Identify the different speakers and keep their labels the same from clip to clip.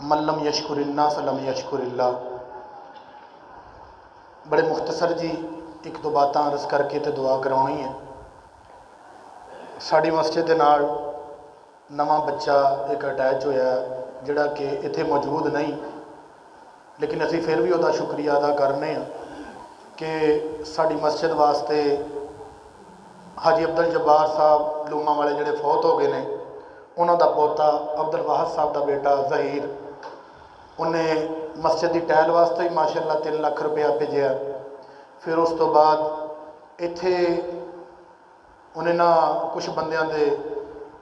Speaker 1: मल्लम यशकुरिन्नास lump यशकुरिल्लाह। बड़े मुख्तसर जी एक दो बातां अर्ज करके तो दुआ कराउणी है। साड़ी मस्जिद दे नाल नवां बच्चा एक अटैच होया जिहड़ा कि इत्थे मौजूद नहीं, लेकिन असीं फिर भी उहदा शुक्रिया अदा करने कि साड़ी मस्जिद वास्ते हाजी अब्दुल जब्बार साहब लूमा वाले जिहड़े फौत हो गए ने, उन्हां दा पोता अब्दुल वाहद साहब दा बेटा ज़हीर, उन्हें मस्जिद की टहल वास्ते ही माशाअल्लाह 3 लाख रुपया भेजा। फिर उस तो बाद इत्थे उन्हें ना कुछ बंदियां दे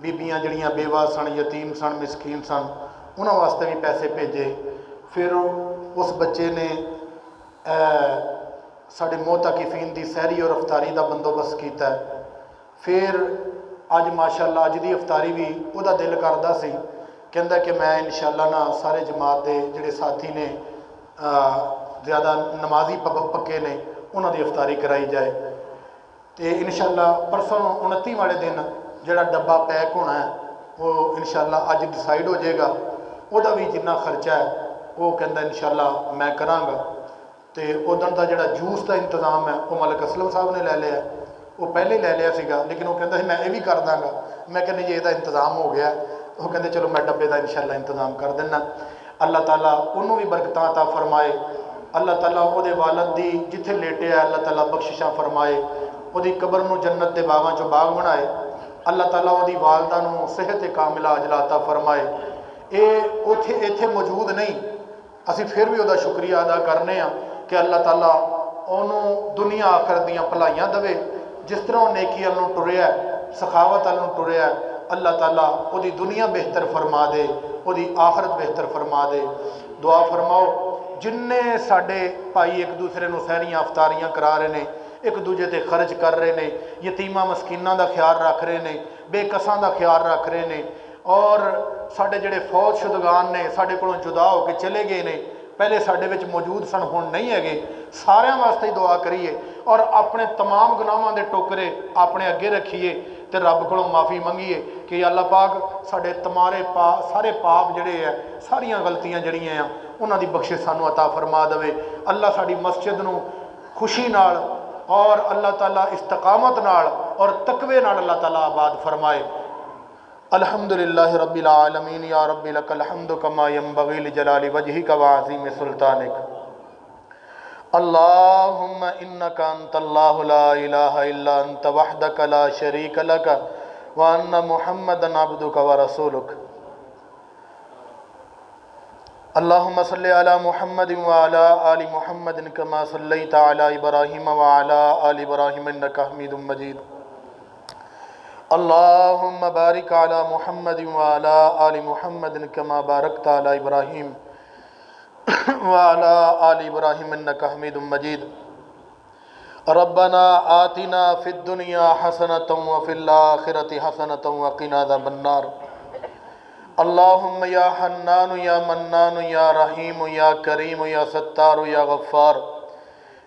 Speaker 1: बीबियां जड़ियाँ बेवा सन, यतीम सन, मिसकीन सन, उन्होंने वास्ते भी पैसे भेजे। फिर उस बच्चे ने साढ़े मोहताकिफीन की सहरी और अफतारी का बंदोबस्त किया। फिर अज माशाअल्लाह अज की अफतारी भी वह दिल करता सी, कहता कि मैं इंशाअल्लाह ना सारे जमात के जोड़े साथी ने ज़्यादा नमाजी पक्के ने उन्होंने अफतारी कराई जाए। तो इंशाअल्लाह परसों 29 वाले दिन जोड़ा डब्बा पैक होना है वो इंशाअल्लाह अज डिसाइड हो जाएगा। वह भी जिन्ना खर्चा है वो कहता इंशाअल्लाह मैं कराँगा। तो उदन का जोड़ा जूस का इंतज़ाम है वो मलिक असलम साहब ने लै लिया, वो पहले ही लै लिया सीगा, लेकिन वो कहता मैं ये भी कर दाँगा। मैं कहनी जी इसका इंतज़ाम हो गया। वो कहते चलो मैं डब्बे का इंशाअल्लाह इंतज़ाम कर देना। अल्लाह ताला उन्होंने भी बरकत अता फरमाए। अल्लाह ताला वो वालद की जिथे लेटे अल्लाह ताला बख्शिशां फरमाए, वो कबर नूं जन्नत के बागां चों बाग बनाए। अल्लाह ताला वो वालदा नूं सेहत कामिला अजला अता फरमाए। ये उथे इत्थे मौजूद नहीं, असी फिर भी वह शुक्रिया अदा करने कि अल्लाह ताला उन्होंने दुनिया आखिरत दीयां भलाइयां देवे। जिस तरह वो नेकी अल्लों टुरिया, सखावत अल्लों टुरिया, अल्लाह ताला वो दुनिया बेहतर फरमा दे, वो आखिरत बेहतर फरमा दे। दुआ फरमाओ जिन्ने साडे भाई एक दूसरे नूं सहरियां अफतारियां करा रहे ने, एक दूजे ते खर्च कर रहे ने, यतीमां मस्कीनां दा ख्याल रख रहे ने, बेकसां दा ख्याल रख रहे ने, और साडे जिहड़े फौज शुदगान ने साडे कोलों जुदा होकर चले गए ने, पहले साडे विच मौजूद सन हुण नहीं है, सारियां वास्ते दुआ करिए और अपने तमाम गुनाहां दे टोकरे अपने अगे रखिए तो रब कोलों माफ़ी मंगीए कि अल्लाह पाक साडे सारे पाप जिहड़े है, सारियां गलतियां जिहड़ियां आ उन्हां दी बख्शिश सानू अता फरमा देवे। अल्लाह साडी मस्जिद नूं खुशी नाल और अल्लाह ताला इस्तकामत नाल और तकवे नाल अल्लाह ताला आबाद फरमाए। अल्हम्दुलिल्लाह रब्बिल आलमीन या रब्बी लकल हम्दु कमा यंबगी लिजलाली वजहिका व अज़ीम सुल्तानिक। अल्लाहुम्मा इन्नका अंतल्लाहु ला इलाहा इल्ला अंत वहदका ला शरीका लक व अन्ना मुहम्मदन अब्दुका व रसूलुक। अल्लाहुम्मा सल्लि अला मुहम्मदिन व अला आलि मुहम्मदिन कमा सल्लैता अला इब्राहीम व अला आलि इब्राहीम इन्नका हमीदुम मजीद। अल्लाहुम्मा बारिक अला मुहम्मदिन व अला आलि मुहम्मदिन कमा बारकता अला इब्राहीम व अला आलि इब्राहीम इन्नका हमीदुम मजीद। रब्बना आतिना फिद दुनिया हसनतन व फिल आखिरति हसनतन व क़िना अज़ाबन्नार। अल्लाहुम्मा या हन्नान या मन्नान या रहीम या करीम या सत्तार या गफ़्फ़ार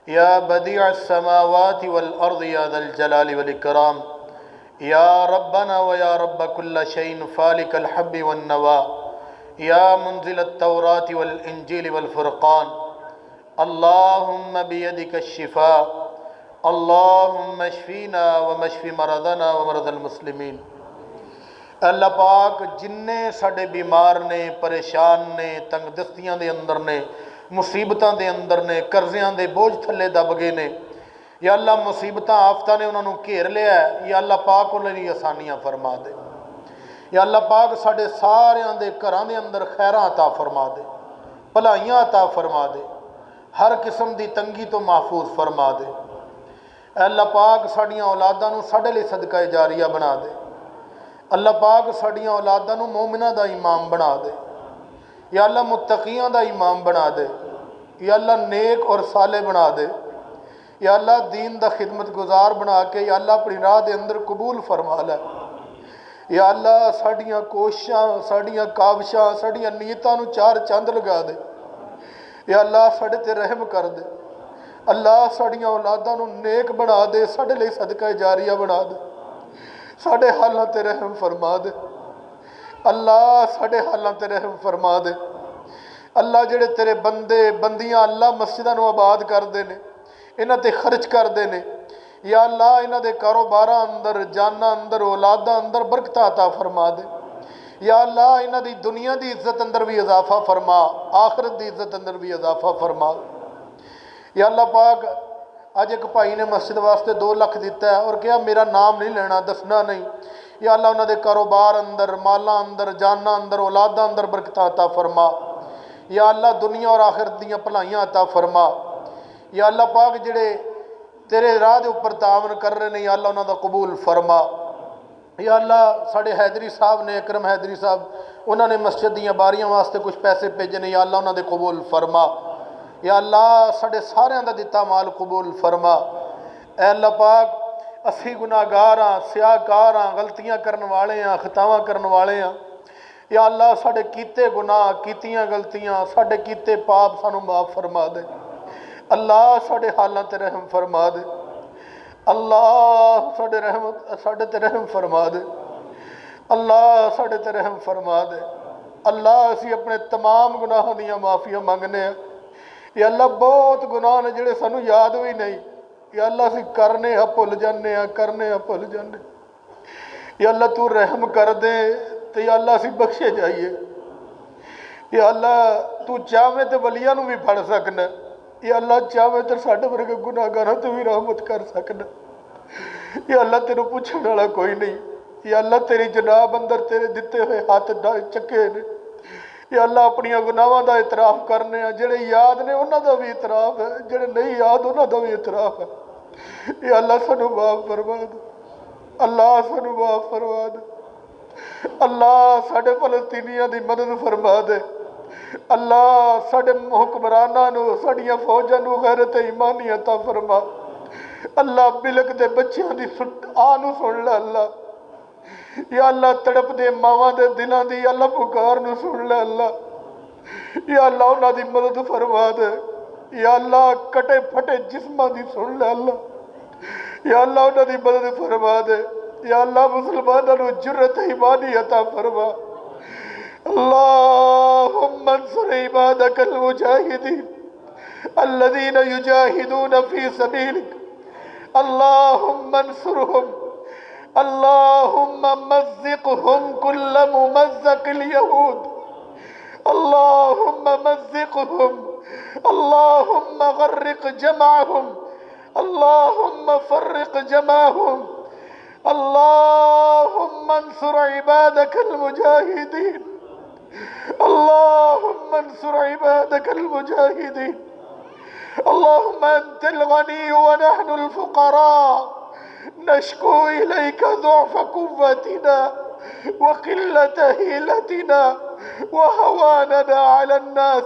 Speaker 1: या बदीअस समावाति वल अर्द या ज़ल जलाली वल इकराम या रब्बना व या रब्ब कुल्ल शैइन फालिकल हब्बि वन नवा या मुंज़िलत तौराति वल इंजील वल फुरक़ान। अल्लाहुम्मा बियदिका शिफ़ा, अल्लाहुम्मा शफ़ीना व मशफ़ी मरदना व मरदल मुस्लिमीन। अल्लाह पाक जिन्ने साडे बीमार ने, परेशान ने, तंगदस्तियां दे अंदर ने, मुसीबतां दे अंदर ने, कर्ज़ियां दे बोझ थल्ले दब गए ने, या अल्लाह मुसीबतां आफतां ने उन्होंने घेर लिया है, या अल्लाह पाक उन्हें आसानियां फरमा दे। या अल्लाह पाक साडे सारियां दे घरां दे अंदर खैरां अता फरमा दे, भलाइयां अता फरमा दे, हर किस्म की तंगी तो महफूज फरमा दे। अल्लाह पाक साडियां औलादां नूं साडे लई सदका जारिया बना दे। अल्लाह पाक साडियां औलादां नूं मोमिनां दा इमाम बना दे। या अल्लाह मुत्तकियां दा इमाम बना दे। या अल्लाह नेक और साले बना दे। या अल्लाह दीन दा खिदमत गुजार बना के या अल्लाह अपनी राह दे अंदर कबूल फरमा लै। या अल्लाह साडियां कोशिशां, साडियां काविशां, साडियां नीयतां नूं चार चंद लगा दे। या अल्लाह साडे ते रहम कर दे। अल्लाह साडियां औलादां नूं नेक बना दे, साडे लई सदका जारिया बना दे, साडे हालां ते रहम फरमा दे। अल्लाह साडे हालां ते रहम फरमा दे। اللہ جڑے تیرے بندے بندیاں اللہ مسجداں نو آباد کردے نے، انہاں تے خرچ کردے نے، یا اللہ انہاں دے کاروباراں اندر، جاناں اندر، اولاداں اندر برکتاں عطا فرما دے۔ یا اللہ انہاں دی دنیا دی عزت اندر بھی اضافہ فرما، آخرت دی عزت اندر بھی اضافہ فرما۔ یا اللہ پاک اج ایک بھائی نے مسجد واسطے 2 لاکھ دیتا ہے اور کہا میرا نام نہیں لینا، دسنا نہیں۔ یا اللہ انہاں دے کاروبار اندر، مالاں اندر، جاناں اندر، اولاداں اندر برکتاں عطا فرما۔ یا اللہ دنیا اور آخرت دیاں بھلائیاں عطا فرما۔ یا اللہ پاک جڑے تیرے راہ دے اوپر تعاون کر رہے ہیں، یا اللہ انہاں دا قبول فرما۔ یا اللہ ساڑھے حیدری صاحب نے، اکرم حیدری صاحب، انہوں نے مسجد دیاں باریاں واسطے کچھ پیسے بھیجے نے، یا اللہ انہاں دے قبول فرما۔ یا اللہ ساڑھے ساریاں دا دتا مال قبول فرما۔ اے اللہ پاک اسی گناہگار ہاں، سیاہ کار ہاں، غلطیاں کرن والے ہاں، خطاواں کرن والے ہاں۔ یا اللہ ساڑھے کیتے گناہ، کیتیاں غلطیاں، ساڑھے کیتے پاپ سانو معاف فرما دے۔ اللہ ساڑھے حالاں تے رحم فرما دے۔ اللہ ساڑھے تے رحم فرما دے۔ اللہ ساڑھے تے رحم فرما دے۔ اللہ اسی اپنے تمام گناہوں دیاں معافیاں مانگنے ہیں۔ یا اللہ بہت گناہ نے جڑے سانو یاد بھی نہیں، یا اللہ اسی کرنے ہاں بھل جانے ہاں، کرنے ہاں بھل جانے۔ یا اللہ تو رحم کر دے تو یا اللہ اسی بخشے جائیے۔ یا اللہ تو چاہویں تے ولیاں نو بھی پھڑ سکنا، یا اللہ چاہویں تے ساڈے ورگے گناہگاراں تے بھی رحمت کر سکنا۔ یا اللہ تینوں پوچھنے والا کوئی نہیں۔ یا اللہ تیری جناب اندر تیرے دتے ہوئے ہاتھ چکے نے۔ یا اللہ اپنی گناہاں دا اعتراف کرنے ہیں، جڑے یاد نے انہاں دا بھی اعتراف ہے، جڑے نہیں یاد انہاں دا بھی اعتراف ہے۔ یا اللہ سانو معاف فرما دے۔ اللہ سانو معاف فرما دے۔ اللہ ساڈے فلسطینیاں دی مدد فرما دے۔ اللہ ساڈے حکمراناں نو، ساڈیاں فوجاں نو غیرت ایمانی عطا فرما۔ اللہ بلک دے بچیاں دی آنو سن لے اللہ۔ یا اللہ تڑپ دے ماواں دے دلاں دی اللہ پکار نو سن لے اللہ۔ یا اللہ انہاں دی مدد فرما دے۔ یا اللہ کٹے پھٹے جسماں دی سن لے اللہ۔ یا اللہ انہاں دی مدد فرما دے۔ یا اللہ مسلماناں نو جرت ایمانی عطا فرما۔ اللہم انصر عبادک المجاہدین الذین یجاہدون فی سبیلک اللہم انصرہم اللہم مزقہم کل ممزق الیہود اللہم مزقہم اللہم غرق جمعہم اللہم فرق جمعہم اللہم انصر عبادک المجاہدین اللہم انصر عبادک المجاہدین اللہم انت الغنی ونحن الفقراء نشکو الیک ضعف قوتنا وقلت حیلتنا وهواننا على الناس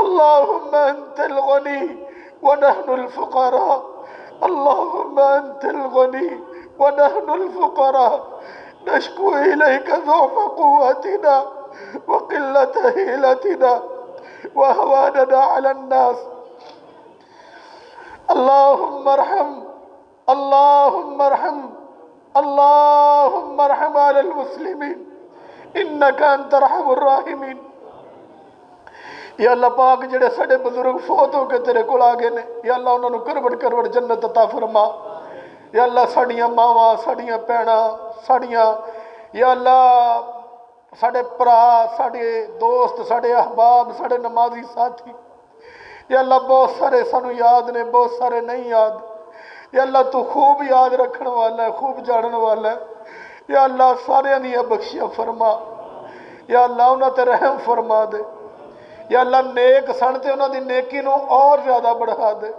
Speaker 1: اللہم انت الغنی ونحن الفقراء اللہم انت الغنی ونحن الفقراء نشکو الیک ضعف قوتنا وقلت حیلتنا وهواننا على الناس اللہم ارحم اللہم ارحم اللہم ارحم على المسلمین انکا انت ارحم الراحمین۔ یا اللہ پاک جڑے ساڑے بزرگ فوت ہو کے تیرے کول آگے نے، یا اللہ انہوں نے کروڑ کروڑ جنت عطا فرما۔ یا اللہ ساڑیاں ماواں، ساڑیاں پیڑاں، ساڑیاں یا اللہ ساڑے پرا، ساڑے دوست، ساڑے احباب، ساڑے نمازی ساتھی، یا اللہ بہت سارے سانو یاد نے، بہت سارے نہیں یاد۔ یا اللہ تو خوب یاد رکھن والا ہے، خوب جانن والا ہے۔ یا اللہ سارے دیا بخشیاں فرما۔ یا اللہ انہاں تے رحم فرما دے۔ یا اللہ نیک سن تے انہاں دی نیکی نو اور زیادہ بڑھا دے۔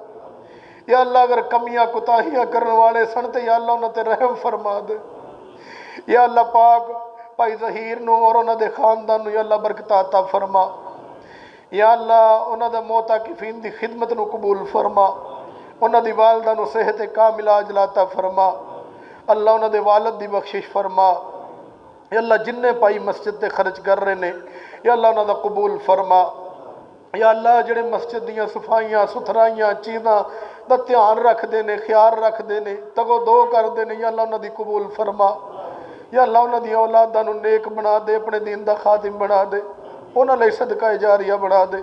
Speaker 1: یا اللہ اگر کمیاں کوتاہیاں کرن والے سن تے یا اللہ انہاں تے رحم فرما دے۔ یا اللہ پاک بھائی ظہیر نو اور انہاں دے خاندان نو یا اللہ برکت عطا فرما۔ یا اللہ انہاں دے معتکفین دی خدمت نو قبول فرما۔ انہاں دی والدہ نو صحت کاملہ عاجلہ عطا فرما۔ اللہ انہاں دے والد دی بخشش فرما۔ یا اللہ جننے پائی مسجد تے خرچ کر رہے نے یا اللہ انہاں دا قبول فرما۔ یا اللہ جڑے مسجد دیاں صفائیاں ستھرائیاں چیزاں دا دھیان رکھ دے نے، خیال رکھ دے نے، تگو دو کر دے نے، یا اللہ انہاں دی قبول فرما۔ یا اللہ انہاں دی اولاداں نو نیک بنا دے، اپنے دین دا خادم بنا دے،
Speaker 2: انہاں لئی صدقہ جاریہ بڑھا دے۔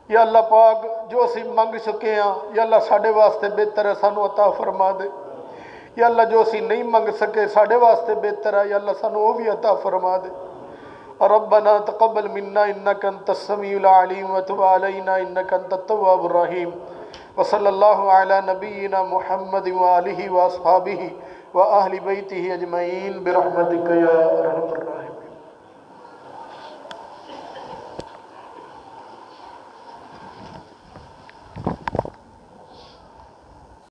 Speaker 2: یا اللہ پاک جو اسی منگ چکے ہیں یا اللہ ساڈے واسطے بہتر ہے، سانو عطا فرما دے۔ یا اللہ جو اسی نہیں منگ سکے ساڈے واسطے بہتر ہے، یا اللہ سانو وہ بھی عطا فرما دے۔ ربنا تقبل منا انك انت السميع العليم وتب علينا انك انت التواب الرحيم وصلى الله على نبينا محمد وآله واصحابه واهل بيته اجمعين برحمتك يا